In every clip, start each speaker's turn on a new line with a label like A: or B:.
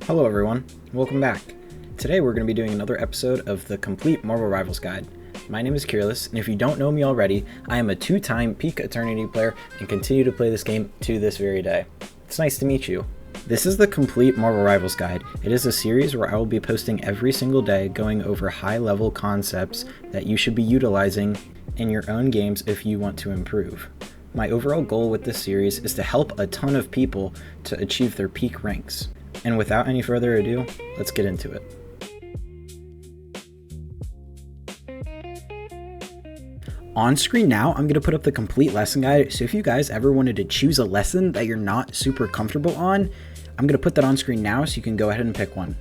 A: Hello everyone, welcome back. Today we're going to be doing another episode of the Complete Marvel Rivals Guide. My name is Kearless, and if you don't know me already, I am a two-time Peak Eternity player and continue to play this game to this very day. It's nice to meet you. This is the Complete Marvel Rivals Guide. It is a series where I will be posting every single day going over high-level concepts that you should be utilizing in your own games if you want to improve. My overall goal with this series is to help a ton of people to achieve their peak ranks. And without any further ado, let's get into it. On screen now, I'm going to put up the complete lesson guide, so if you guys ever wanted to choose a lesson that you're not super comfortable on, I'm going to put that on screen now so you can go ahead and pick one.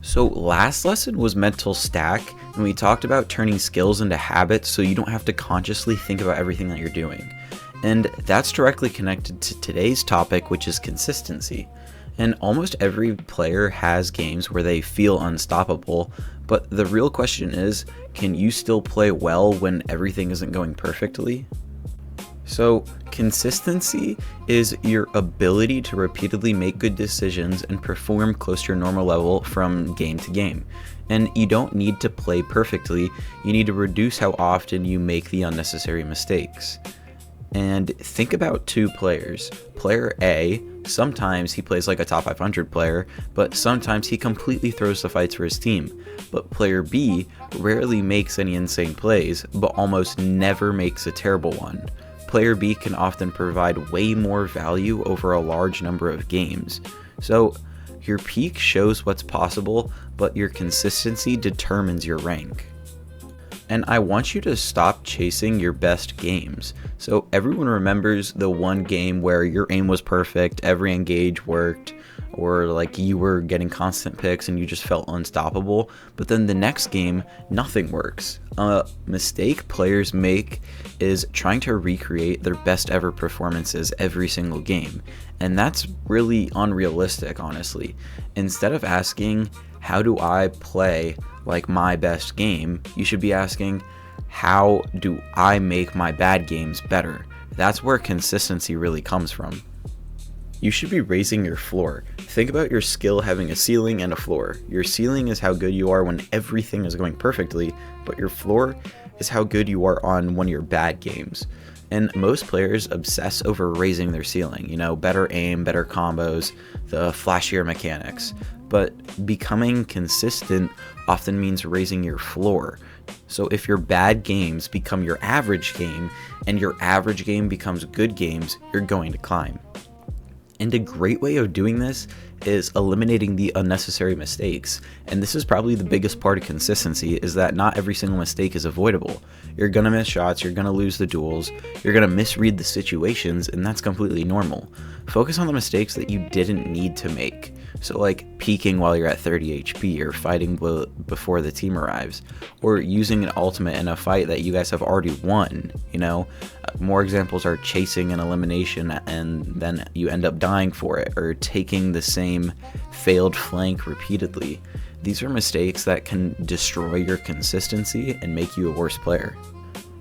B: So last lesson was mental stack, and we talked about turning skills into habits so you don't have to consciously think about everything that you're doing. And that's directly connected to today's topic, which is consistency. And almost every player has games where they feel unstoppable, but the real question is, can you still play well when everything isn't going perfectly? So consistency is your ability to repeatedly make good decisions and perform close to your normal level from game to game. And you don't need to play perfectly, you need to reduce how often you make the unnecessary mistakes. And think about two players. Player A, sometimes he plays like a top 500 player, but sometimes he completely throws the fights for his team. But player B rarely makes any insane plays, but almost never makes a terrible one. Player B can often provide way more value over a large number of games. So your peak shows what's possible, but your consistency determines your rank. And I want you to stop chasing your best games. So everyone remembers the one game where your aim was perfect, every engage worked, or like you were getting constant picks and you just felt unstoppable, but then the next game, nothing works. A mistake players make is trying to recreate their best ever performances every single game. And that's really unrealistic, honestly. Instead of asking, how do I play like my best game, you should be asking, how do I make my bad games better? That's where consistency really comes from. You should be raising your floor. Think about your skill having a ceiling and a floor. Your ceiling is how good you are when everything is going perfectly, but your floor is how good you are on one of your bad games. And most players obsess over raising their ceiling, better aim, better combos, the flashier mechanics. But becoming consistent often means raising your floor. So if your bad games become your average game, and your average game becomes good games, you're going to climb. And a great way of doing this is eliminating the unnecessary mistakes. And this is probably the biggest part of consistency, is that not every single mistake is avoidable. You're going to miss shots, you're going to lose the duels, you're going to misread the situations, and that's completely normal. Focus on the mistakes that you didn't need to make. So like peeking while you're at 30 HP, or fighting before the team arrives, or using an ultimate in a fight that you guys have already won. More examples are chasing an elimination and then you end up dying for it, or taking the same failed flank repeatedly. These are mistakes that can destroy your consistency and make you a worse player.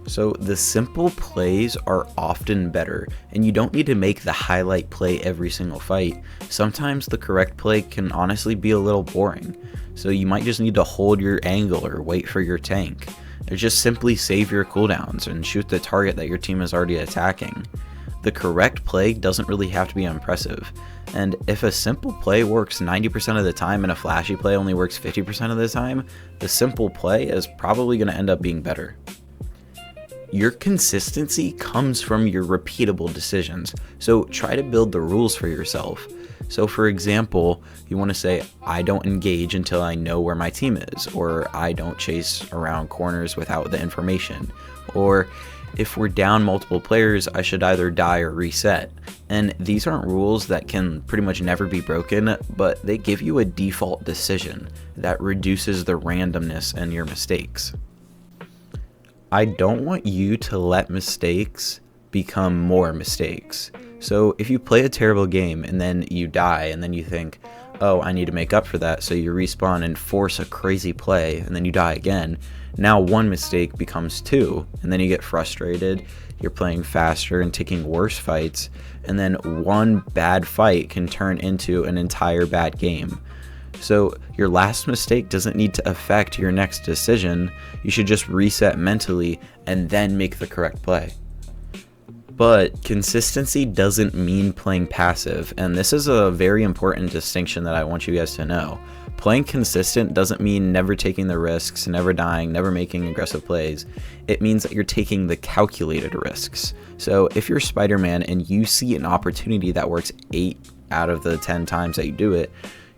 B: So the simple plays are often better, and you don't need to make the highlight play every single fight. Sometimes the correct play can honestly be a little boring, so you might just need to hold your angle or wait for your tank, or just simply save your cooldowns and shoot the target that your team is already attacking. The correct play doesn't really have to be impressive, and if a simple play works 90% of the time and a flashy play only works 50% of the time, the simple play is probably going to end up being better. Your consistency comes from your repeatable decisions, so try to build the rules for yourself. So for example, you want to say, I don't engage until I know where my team is, or I don't chase around corners without the information, or if we're down multiple players, I should either die or reset. And these aren't rules that can pretty much never be broken, but they give you a default decision that reduces the randomness in your mistakes. I don't want you to let mistakes become more mistakes. So if you play a terrible game and then you die and then you think, oh, I need to make up for that, so you respawn and force a crazy play, and then you die again. Now one mistake becomes two, and then you get frustrated, you're playing faster and taking worse fights, and then one bad fight can turn into an entire bad game. So your last mistake doesn't need to affect your next decision. You should just reset mentally and then make the correct play. But consistency doesn't mean playing passive, and this is a very important distinction that I want you guys to know. Playing consistent doesn't mean never taking the risks, never dying, never making aggressive plays. It means that you're taking the calculated risks. So if you're Spider-Man and you see an opportunity that works 8 out of the 10 times that you do it,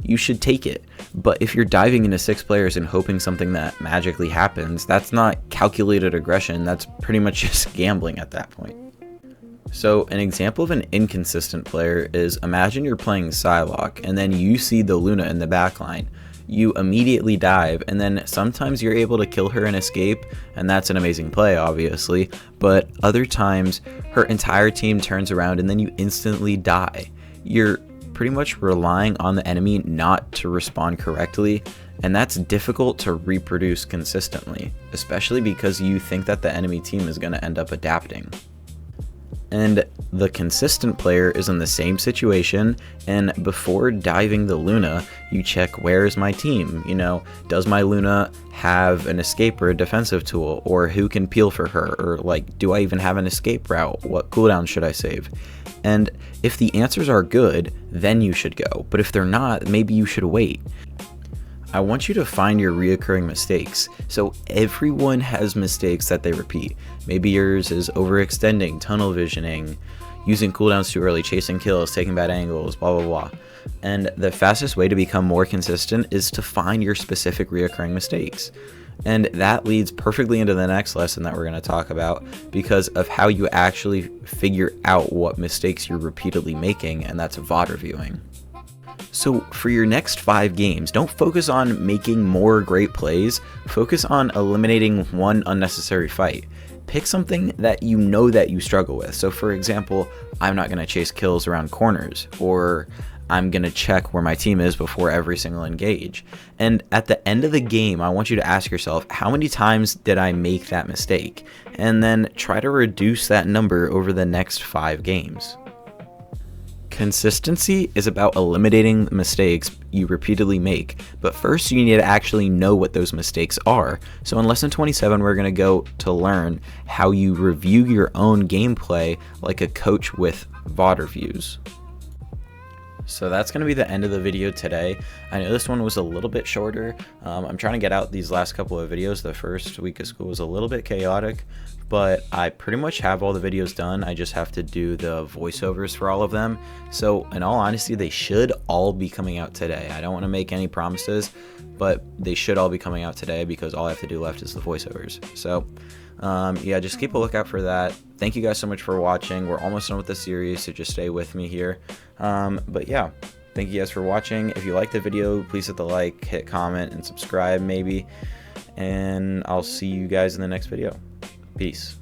B: you should take it. But if you're diving into 6 players and hoping something that magically happens, that's not calculated aggression, that's pretty much just gambling at that point. So an example of an inconsistent player is, imagine you're playing Psylocke and then you see the Luna in the backline. You immediately dive, and then sometimes you're able to kill her and escape, and that's an amazing play obviously, but other times her entire team turns around and then you instantly die. You're pretty much relying on the enemy not to respond correctly, and that's difficult to reproduce consistently, especially because you think that the enemy team is going to end up adapting. And the consistent player is in the same situation, and before diving the Luna, you check, where is my team? You know, does my Luna have an escape or a defensive tool, or who can peel for her, or like, do I even have an escape route? What cooldown should I save? And if the answers are good, then you should go, but if they're not, maybe you should wait. I want you to find your reoccurring mistakes. So everyone has mistakes that they repeat. Maybe yours is overextending, tunnel visioning, using cooldowns too early, chasing kills, taking bad angles, blah blah blah. And the fastest way to become more consistent is to find your specific reoccurring mistakes. And that leads perfectly into the next lesson that we're going to talk about, because of how you actually figure out what mistakes you're repeatedly making, and that's VOD reviewing. So for your next 5 games, don't focus on making more great plays, focus on eliminating one unnecessary fight. Pick something that you know that you struggle with. So for example, I'm not going to chase kills around corners, or I'm going to check where my team is before every single engage. And at the end of the game, I want you to ask yourself, how many times did I make that mistake? And then try to reduce that number over the next 5 games. Consistency is about eliminating mistakes you repeatedly make, but first you need to actually know what those mistakes are. So in lesson 27, we're going to go to learn how you review your own gameplay like a coach with VOD reviews. So that's going to be the end of the video today. I know this one was a little bit shorter. I'm trying to get out these last couple of videos. The first week of school was a little bit chaotic, but I pretty much have all the videos done. I just have to do the voiceovers for all of them. So in all honesty, they should all be coming out today. I don't want to make any promises, but they should all be coming out today because all I have to do left is the voiceovers. So yeah, just keep a lookout for that. Thank you guys so much for watching. We're almost done with the series, so just stay with me here. But yeah, thank you guys for watching. If you liked the video, please hit the like, hit comment, and subscribe maybe. And I'll see you guys in the next video. Peace.